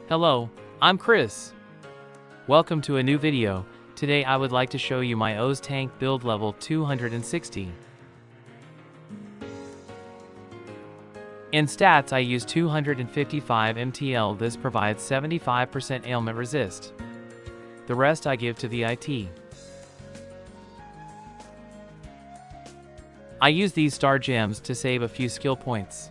Hello, I'm Chris. Welcome to a new video. Today I would like to show you my OHS Tank Build level 260. In stats I use 255 MTL. This provides 75% ailment resist. The rest I give to the IT. I use these star gems to save a few skill points.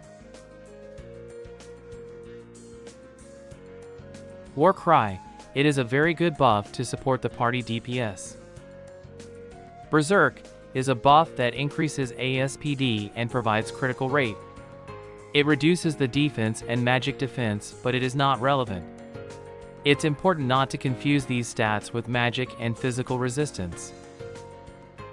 War Cry. It is a very good buff to support the party DPS. Berserk is a buff that increases ASPD and provides critical rate. It reduces the defense and magic defense, but it is not relevant. It's important not to confuse these stats with magic and physical resistance.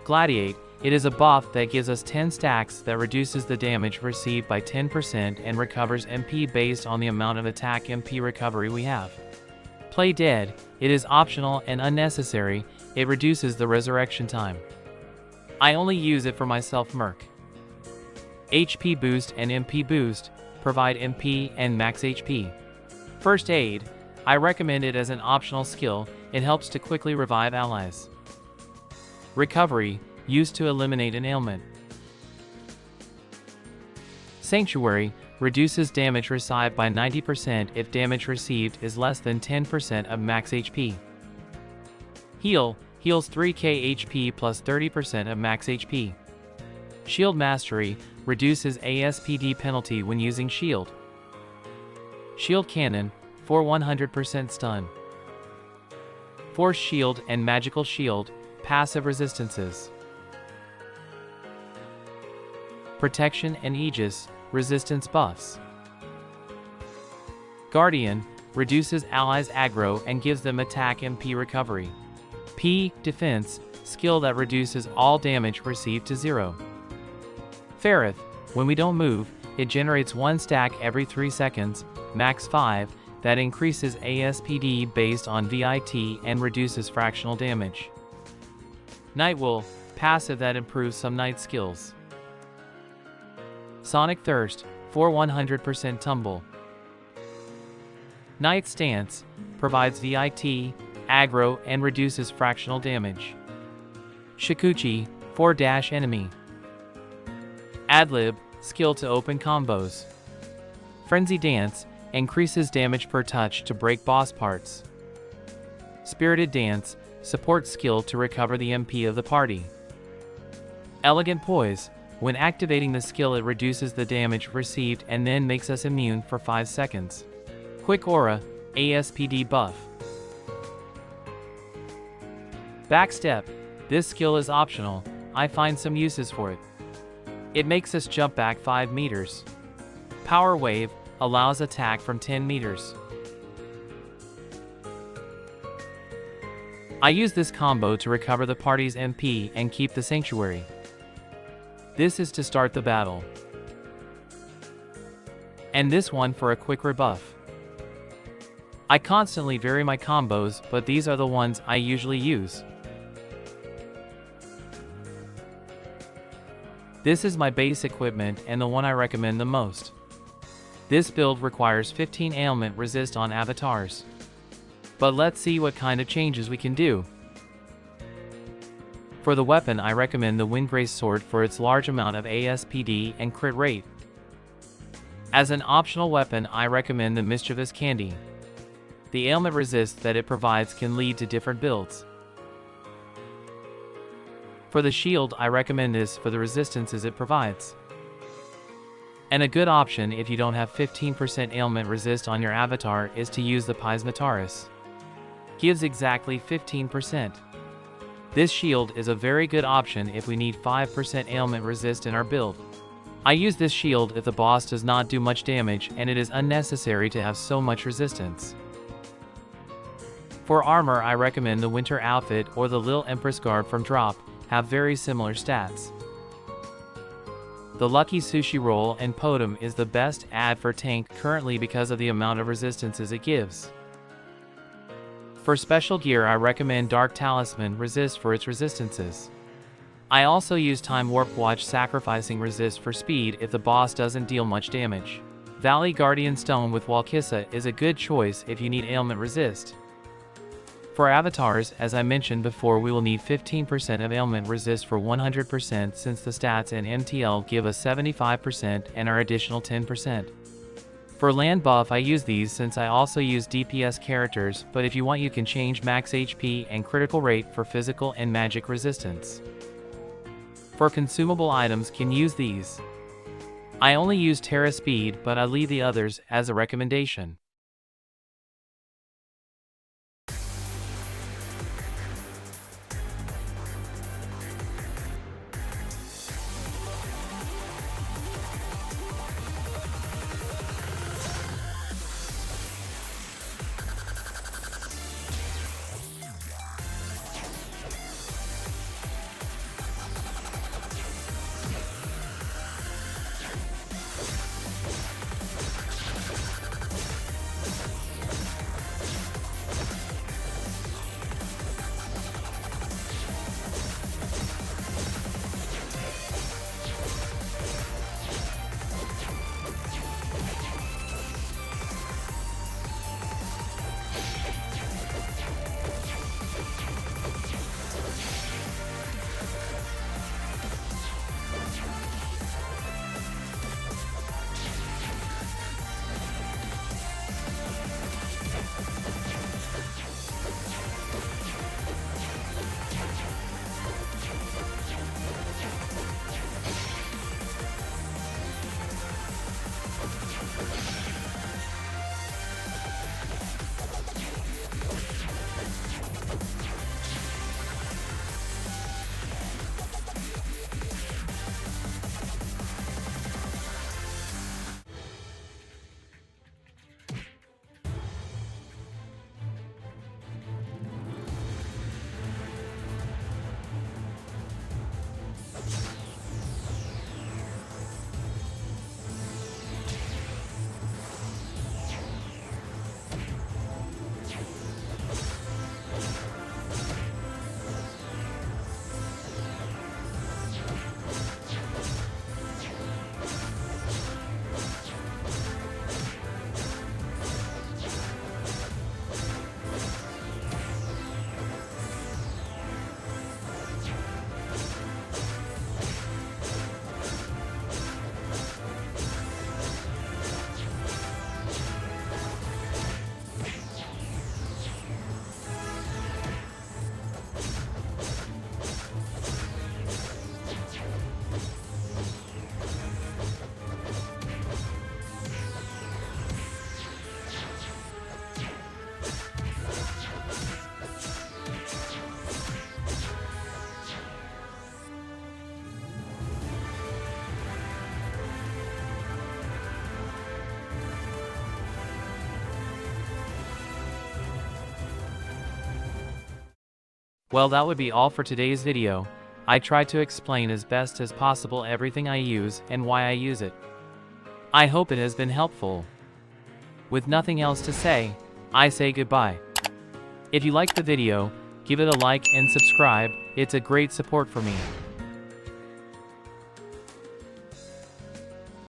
Gladiate. It is a buff that gives us 10 stacks that reduces the damage received by 10% and recovers MP based on the amount of attack MP recovery we have. Play Dead. It is optional and unnecessary. It reduces the resurrection time. I only use it for myself merc. HP Boost and MP Boost provide MP and max HP. First Aid. I recommend it as an optional skill. It helps to quickly revive allies. Recovery. Used to eliminate an ailment. Sanctuary reduces damage received by 90% if damage received is less than 10% of max HP. Heal heals 3k HP plus 30% of max HP. Shield Mastery reduces ASPD penalty when using shield. Shield Cannon for 100% stun. Force Shield and Magical Shield passive resistances. Protection and Aegis resistance buffs. Guardian reduces allies aggro and gives them attack MP recovery. P Defense skill that reduces all damage received to 0. Ferret, when we don't move, it generates 1 stack every 3 seconds, max 5, that increases ASPD based on VIT and reduces fractional damage. Nightwool passive that improves some night skills. Sonic Thirst for 100% tumble. Night Stance provides VIT, aggro, and reduces fractional damage. Shikuchi for dash enemy. Adlib skill to open combos. Frenzy Dance increases damage per touch to break boss parts. Spirited Dance support skill to recover the MP of the party. Elegant Poise. When activating the skill, it reduces the damage received and then makes us immune for 5 seconds. Quick Aura, ASPD buff. Backstep. This skill is optional. I find some uses for it. It makes us jump back 5 meters. Power Wave allows attack from 10 meters. I use this combo to recover the party's MP and keep the sanctuary. This is to start the battle. And this one for a quick rebuff. I constantly vary my combos, but these are the ones I usually use. This is my base equipment and the one I recommend the most. This build requires 15 ailment resist on avatars. But let's see what kind of changes we can do. For the weapon, I recommend the Windgrace Sword for its large amount of ASPD and crit rate. As an optional weapon, I recommend the Mischievous Candy. The ailment resist that it provides can lead to different builds. For the shield, I recommend this for the resistances it provides. And a good option if you don't have 15% ailment resist on your avatar is to use the Pismataris. Gives exactly 15%. This shield is a very good option if we need 5% ailment resist in our build. I use this shield if the boss does not do much damage and it is unnecessary to have so much resistance. For armor, I recommend the Winter Outfit or the Lil Empress Garb from Drop, have very similar stats. The Lucky Sushi Roll and Podum is the best add for tank currently because of the amount of resistances it gives. For special gear, I recommend Dark Talisman Resist for its resistances. I also use Time Warp Watch sacrificing resist for speed if the boss doesn't deal much damage. Valley Guardian Stone with Walkissa is a good choice if you need ailment resist. For avatars, as I mentioned before, we will need 15% of ailment resist for 100% since the stats in MTL give us 75% and our additional 10%. For land buff, I use these since I also use DPS characters, but if you want you can change max HP and critical rate for physical and magic resistance. For consumable items can use these. I only use Terra Speed, but I leave the others as a recommendation. Well, that would be all for today's video. I tried to explain as best as possible everything I use and why I use it. I hope it has been helpful. With nothing else to say, I say goodbye. If you liked the video, give it a like and subscribe, it's a great support for me.